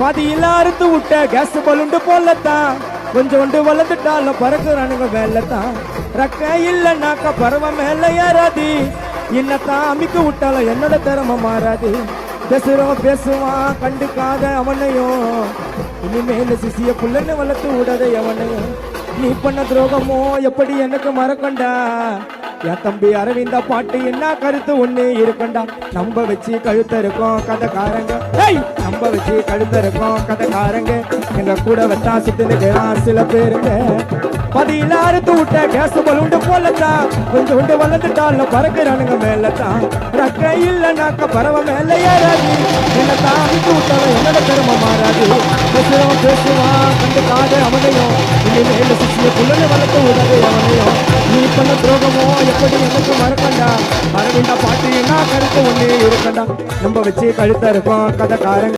பாதியில அறுத்து விட்ட கேஸ் பலுண்டு போலத்தான் கொஞ்சோண்டு வளர்ந்துட்டாலும் பறக்குறானுங்க வேலைத்தான் ரக்க இல்லைன்னாக்க பறவை மேல ஏறாது இன்னத்தான் அமைக்க விட்டாலும் என்னோட திறமை மாறாது பேசுறோம் பேசுவான் கண்டுக்காத அவனையும் இனிமேல சிசிய புள்ளன்னு வளர்த்து விடாத அவனையும் நீ பண்ண துரோகமோ எப்படி எனக்கு மறக்கண்டா என் தம்பி அரவிந்தா பாட்டு என்ன கருத்து ஒண்ணு இருக்கண்டா நம்ப வச்சு கழுத்த இருக்கோம் கதைக்காரங்க நம்ப வச்சு கழுத்த இருக்கோம் கதைக்காரங்க எங்க கூட வச்சா சுத்தினுக்கிறான் சில பேருங்க பதியில அறுத்து விட்ட கேஸ் பலுண்டு போலத்தான் கொஞ்சோண்டு வளர்ந்துட்டாலும் பறக்குறானுங்க மேலத்தான் ரக்க இல்லைனாக்க பறவை மேல ஏறாது என்னத்தான் அமைத்து விட்டாலும் என்னோட பெருமை மாறாது பேசுறோம் பேசுவான் கண்டுக்காத அவனையும் இனிமேல சிசிய புள்ளனை வளர்த்து விடாது அவனையும் நீ பண்ண துரோகமோ எப்படி எனக்கு மறக்கண்டா அரவிந்தா பாட்டு என்ன கருத்து ஒண்ணு இருக்கண்டா நம்ம வச்சு கழுத்த இருக்கோம் கதைக்காரங்க